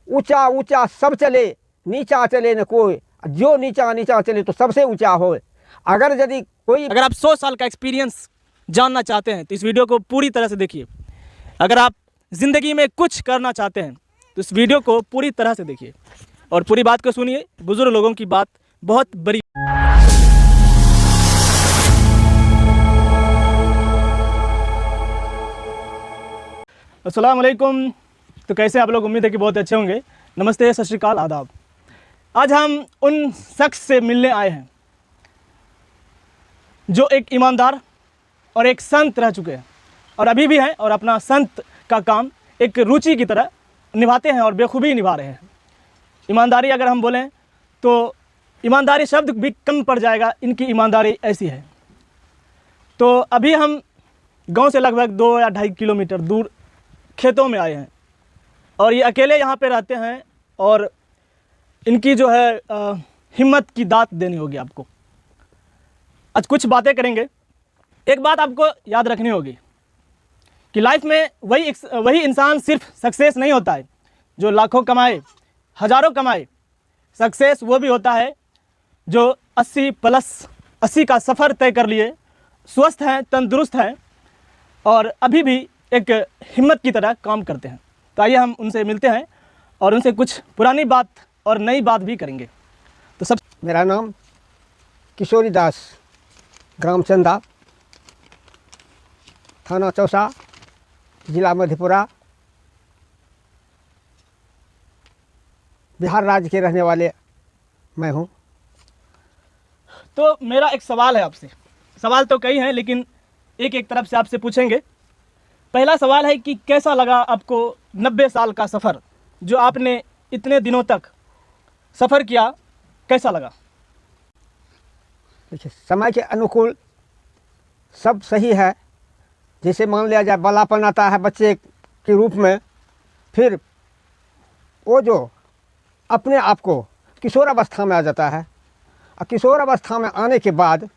ऊंचा ऊंचा सब चले, नीचा चले न कोई, जो नीचा नीचा चले तो सबसे ऊंचा हो। अगर यदि कोई अगर आप 100 साल का एक्सपीरियंस जानना चाहते हैं तो इस वीडियो को पूरी तरह से देखिए। अगर आप ज़िंदगी में कुछ करना चाहते हैं तो इस वीडियो को पूरी तरह से देखिए और पूरी बात को सुनिए। बुजुर्ग लोगों की बात बहुत बड़ी। अस्सलाम वालेकुम। तो कैसे आप लोग? उम्मीद है कि बहुत अच्छे होंगे। नमस्ते, सत श्री अकाल, आदाब। आज हम उन शख्स से मिलने आए हैं जो एक ईमानदार और एक संत रह चुके हैं और अभी भी हैं, और अपना संत का काम एक रुचि की तरह निभाते हैं और बेखूबी निभा रहे हैं। ईमानदारी अगर हम बोलें तो ईमानदारी शब्द भी कम पड़ जाएगा, इनकी ईमानदारी ऐसी है। तो अभी हम गांव से लगभग 2 या 2.5 किलोमीटर दूर खेतों में आए हैं और ये अकेले यहाँ पे रहते हैं और इनकी जो है हिम्मत की दात देनी होगी आपको। आज कुछ बातें करेंगे। एक बात आपको याद रखनी होगी कि लाइफ में वही इंसान सिर्फ सक्सेस नहीं होता है जो लाखों कमाए, हज़ारों कमाए। सक्सेस वो भी होता है जो 80+ का सफ़र तय कर लिए, स्वस्थ हैं, तंदुरुस्त हैं और अभी भी एक हिम्मत की तरह काम करते हैं। तो आइए हम उनसे मिलते हैं और उनसे कुछ पुरानी बात और नई बात भी करेंगे। तो सब मेरा नाम किशोरी दास, ग्राम चंदा, थाना चौसा, जिला मधेपुरा, बिहार राज्य के रहने वाले मैं हूँ। तो मेरा एक सवाल है आपसे। सवाल तो कई हैं लेकिन एक एक तरफ से आपसे पूछेंगे। पहला सवाल है कि कैसा लगा आपको 90 साल का सफ़र जो आपने इतने दिनों तक सफ़र किया, कैसा लगा? देखिए, समय के अनुकूल सब सही है। जैसे मान लिया जाए बालापन आता है बच्चे के रूप में, फिर वो जो अपने आप को किशोर अवस्था में आ जाता है और किशोर अवस्था में आने के बाद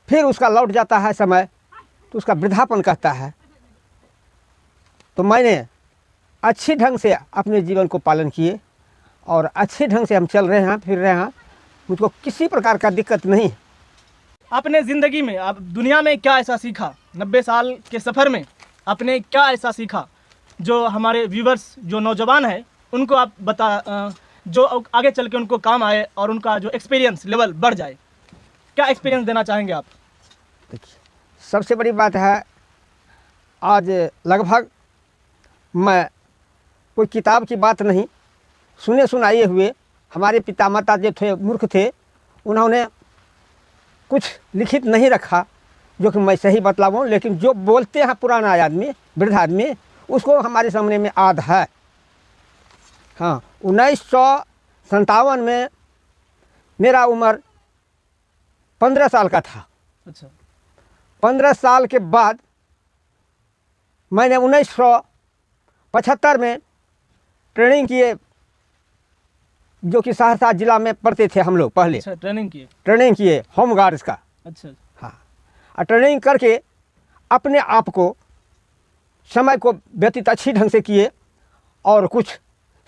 फिर उसका लौट जाता है समय, तो उसका वृद्धापन कहता है। तो मैंने अच्छी ढंग से अपने जीवन को पालन किए और अच्छे ढंग से हम चल रहे हैं, फिर रहे हैं। मुझको किसी प्रकार का दिक्कत नहीं। आपने ज़िंदगी में, आप दुनिया में क्या ऐसा सीखा? 90 साल के सफ़र में आपने क्या ऐसा सीखा जो हमारे व्यूवर्स जो नौजवान हैं उनको आप जो आगे चल के उनको काम आए और उनका जो एक्सपीरियंस लेवल बढ़ जाए? क्या एक्सपीरियंस देना चाहेंगे आप? देखिए, सबसे बड़ी बात है, आज लगभग मैं कोई किताब की बात नहीं, सुने सुनाए हुए हमारे पिता माता जो थे मूर्ख थे, उन्होंने कुछ लिखित नहीं रखा जो कि मैं सही बतलाऊँ, लेकिन जो बोलते हैं पुराना आदमी, वृद्ध आदमी, उसको हमारे सामने में याद है। हाँ, 1957 में मेरा उम्र 15 साल का था। अच्छा। 15 साल के बाद मैंने 1975 में ट्रेनिंग किए, जो कि सहरसा जिला में पढ़ते थे हम लोग पहले। अच्छा, ट्रेनिंग किए होम गार्ड्स का। अच्छा। हाँ, और ट्रेनिंग करके अपने आप को, समय को व्यतीत अच्छी ढंग से किए और कुछ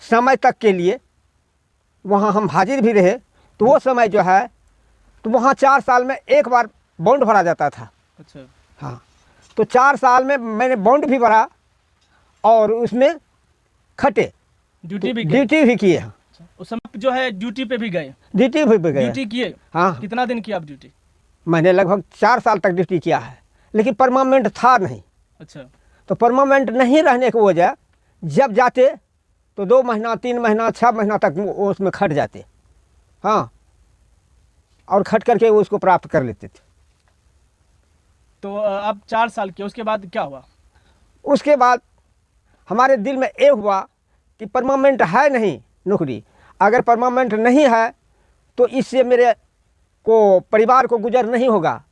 समय तक के लिए वहाँ हम हाजिर भी रहे। तो वो समय जो है, तो वहाँ 4 साल में एक बार बॉन्ड भरा जाता था। अच्छा। हाँ, तो 4 साल में मैंने बॉन्ड भी भरा और उसमें खटे ड्यूटी भी किए हैं। उस समय जो है ड्यूटी पे भी गए? ड्यूटी भी गए। ड्यूटी किए? हाँ। कितना दिन किया आप ड्यूटी? मैंने लगभग 4 साल तक ड्यूटी किया है, लेकिन परमानेंट था नहीं। अच्छा। तो परमानेंट नहीं रहने की वजह, जब जाते तो 2 महीना, 3 महीना, 6 महीना तक वो उसमें खट जाते। हाँ, और खट करके वो उसको प्राप्त कर लेते थे। तो आप 4 साल किए, उसके बाद क्या हुआ? उसके बाद हमारे दिल में ये हुआ कि परमानेंट है नहीं नौकरी, अगर परमानेंट नहीं है तो इससे मेरे को परिवार को गुजर नहीं होगा।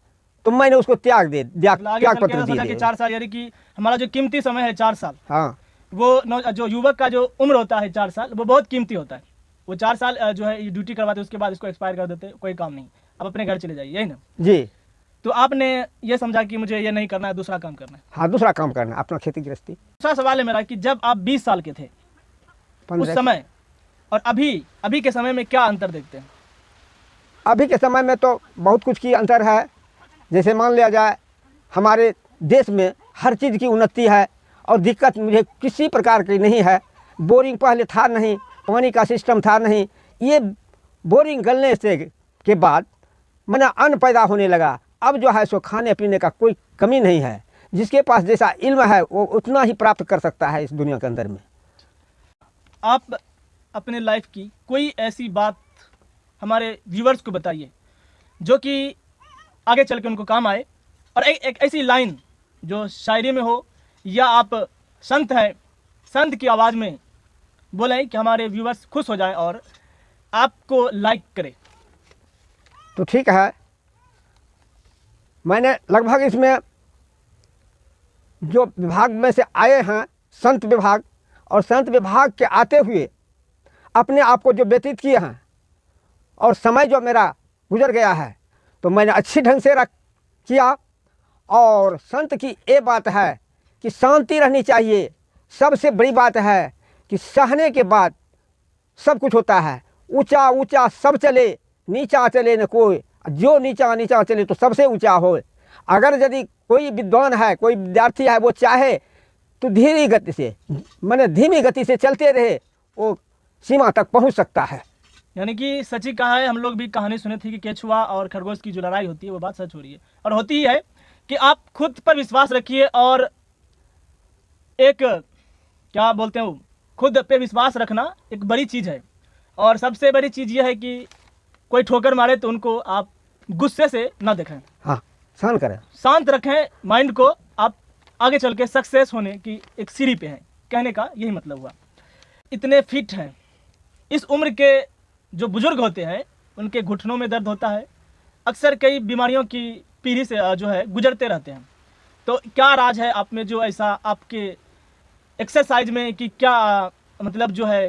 तो मैंने उसको त्याग पत्र दिया कि 4 साल, यानी कि हमारा जो कीमती समय है 4 साल, हाँ, वो जो युवक का जो उम्र होता है 4 साल, वो बहुत कीमती होता है। वो 4 साल जो है ड्यूटी करवाते, उसके बाद इसको एक्सपायर कर देते, कोई काम नहीं, अब अपने घर चले जाइए, यही ना जी। तो आपने ये समझा कि मुझे ये नहीं करना है, दूसरा काम करना है। हाँ, दूसरा काम करना, अपना खेती गृहस्थी। दूसरा सवाल है मेरा कि जब आप 20 साल के थे उस समय और अभी के समय में क्या अंतर देखते हैं? अभी के समय में तो बहुत कुछ की अंतर है। जैसे मान लिया जाए, हमारे देश में हर चीज़ की उन्नति है और दिक्कत मुझे किसी प्रकार की नहीं है। बोरिंग पहले था नहीं, पानी का सिस्टम था नहीं। ये बोरिंग गलने से के बाद मैंने अन्न पैदा होने लगा। अब जो है सो खाने पीने का कोई कमी नहीं है। जिसके पास जैसा इल्म है वो उतना ही प्राप्त कर सकता है इस दुनिया के अंदर में। आप अपने लाइफ की कोई ऐसी बात हमारे व्यूवर्स को बताइए जो कि आगे चल के उनको काम आए, और एक ऐसी लाइन जो शायरी में हो, या आप संत हैं, संत की आवाज़ में बोलें कि हमारे व्यूवर्स खुश हो जाएं और आपको लाइक करें। तो ठीक है, मैंने लगभग इसमें जो विभाग में से आए हैं संत विभाग, और संत विभाग के आते हुए अपने आप को जो व्यतीत किए हैं और समय जो मेरा गुजर गया है, तो मैंने अच्छी ढंग से किया। और संत की ये बात है कि शांति रहनी चाहिए। सबसे बड़ी बात है कि सहने के बाद सब कुछ होता है। ऊंचा ऊंचा सब चले, नीचा चले न कोई, जो नीचा नीचा चले तो सबसे ऊंचा हो। अगर यदि कोई विद्वान है, कोई विद्यार्थी है, वो चाहे तो धीमी गति से, माने धीमी गति से चलते रहे, वो सीमा तक पहुंच सकता है। यानी कि सच ही कहा है। हम लोग भी कहानी सुनी थी कि केचुआ और खरगोश की जो लड़ाई होती है वो बात सच हो रही है, और होती ही है कि आप खुद पर विश्वास रखिए। और एक क्या बोलते हैं, खुद पे विश्वास रखना एक बड़ी चीज़ है। और सबसे बड़ी चीज़ ये है कि कोई ठोकर मारे तो उनको आप गुस्से से ना देखें, हाँ, शांत करें, शांत रखें माइंड को। आप आगे चल के सक्सेस होने की एक सीढ़ी पे हैं, कहने का यही मतलब हुआ। इतने फिट हैं। इस उम्र के जो बुजुर्ग होते हैं उनके घुटनों में दर्द होता है, अक्सर कई बीमारियों की पीढ़ी से जो है गुजरते रहते हैं। तो क्या राज है आप में जो ऐसा आपके एक्सरसाइज में कि क्या मतलब जो है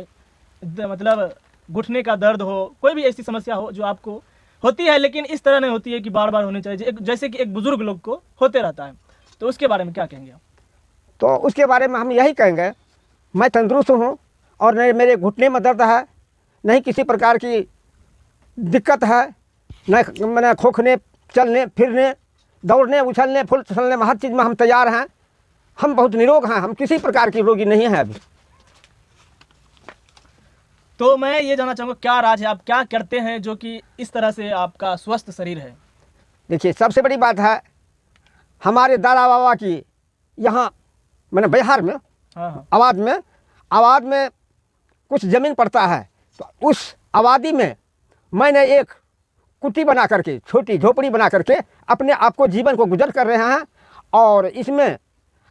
मतलब घुटने का दर्द हो, कोई भी ऐसी समस्या हो जो आपको होती है लेकिन इस तरह नहीं होती है कि बार बार होनी चाहिए, जैसे कि एक बुजुर्ग लोग को होते रहता है, तो उसके बारे में क्या कहेंगे आप? तो उसके बारे में हम यही कहेंगे, मैं तंदुरुस्त हूँ और नहीं मेरे घुटने में दर्द है, नहीं किसी प्रकार की दिक्कत है, न मैंने खोखने, चलने फिरने, दौड़ने, उछलने, फुल चलने में हर चीज़ में हम तैयार हैं। हम बहुत निरोग हैं, हम किसी प्रकार की रोगी नहीं हैं अभी। तो मैं ये जानना चाहूँगा क्या राज है, आप क्या करते हैं जो कि इस तरह से आपका स्वस्थ शरीर है? देखिए, सबसे बड़ी बात है हमारे दादा बाबा की यहाँ मैंने बिहार में हाँ। आबाद में कुछ ज़मीन पड़ता है, तो उस आबादी में मैंने एक कुटी बना करके, छोटी झोपड़ी बना करके अपने आप को जीवन को गुजर कर रहे हैं। और इसमें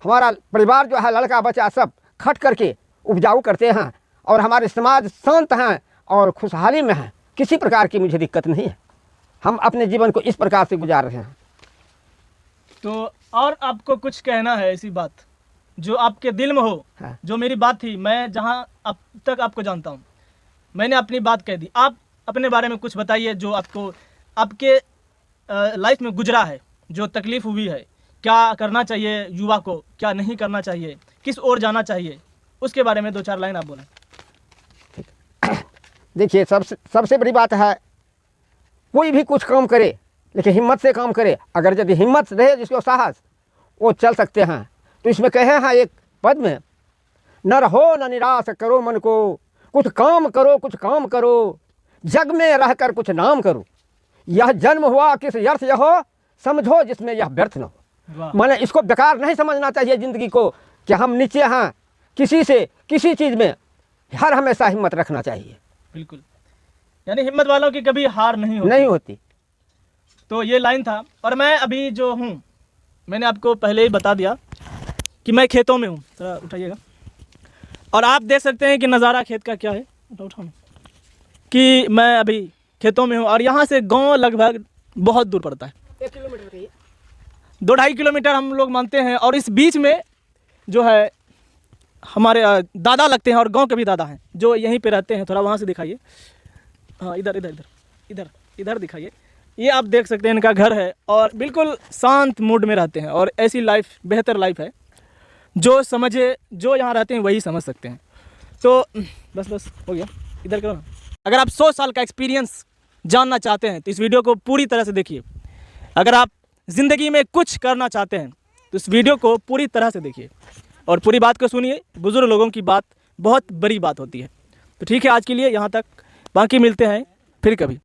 हमारा परिवार जो है, लड़का बच्चा सब खट करके उपजाऊ करते हैं, और हमारे समाज शांत हैं और खुशहाली में हैं। किसी प्रकार की मुझे दिक्कत नहीं है। हम अपने जीवन को इस प्रकार से गुजार रहे हैं। तो और आपको कुछ कहना है ऐसी बात जो आपके दिल में हो? हाँ। जो मेरी बात थी, मैं जहाँ अब तक आपको जानता हूँ, मैंने अपनी बात कह दी। आप अपने बारे में कुछ बताइए जो आपको आपके लाइफ में गुजरा है, जो तकलीफ़ हुई है, क्या करना चाहिए युवा को, क्या नहीं करना चाहिए, किस ओर जाना चाहिए, उसके बारे में 2-4 लाइन आप बोलें। देखिए, सबसे बड़ी बात है कोई भी कुछ काम करे लेकिन हिम्मत से काम करे। अगर यदि हिम्मत रहे, जिसको साहस, वो चल सकते हैं। तो इसमें कहे हैं एक पद में, न रहो न निराश करो मन को, कुछ काम करो, जग में रहकर कुछ नाम करो। यह जन्म हुआ किस व्यर्थ यहो, समझो जिसमें यह व्यर्थ न हो। मैंने इसको बेकार नहीं समझना चाहिए ज़िंदगी को कि हम नीचे हैं किसी से, किसी चीज़ में हर हमेशा हिम्मत रखना चाहिए। बिल्कुल, यानी हिम्मत वालों की कभी हार नहीं होती। तो ये लाइन था। और मैं अभी जो हूँ, मैंने आपको पहले ही बता दिया कि मैं खेतों में हूँ। थोड़ा उठाइएगा, और आप देख सकते हैं कि नज़ारा खेत का क्या है। उठाओ कि मैं अभी खेतों में हूँ, और यहाँ से गांव लगभग बहुत दूर पड़ता है, 1 किलोमीटर की 2-2.5 किलोमीटर हम लोग मानते हैं। और इस बीच में जो है हमारे दादा लगते हैं, और गांव के भी दादा हैं जो यहीं पे रहते हैं। थोड़ा वहाँ से दिखाइए, हाँ, इधर दिखाइए। ये आप देख सकते हैं इनका घर है, और बिल्कुल शांत मूड में रहते हैं। और ऐसी लाइफ बेहतर लाइफ है, जो समझे, जो यहाँ रहते हैं वही समझ सकते हैं। तो बस हो गया, इधर करो ना। अगर आप 100 साल का एक्सपीरियंस जानना चाहते हैं तो इस वीडियो को पूरी तरह से देखिए। अगर आप ज़िंदगी में कुछ करना चाहते हैं तो इस वीडियो को पूरी तरह से देखिए और पूरी बात को सुनिए। बुज़ुर्ग लोगों की बात बहुत बड़ी बात होती है। तो ठीक है, आज के लिए यहाँ तक, बाकी मिलते हैं फिर कभी।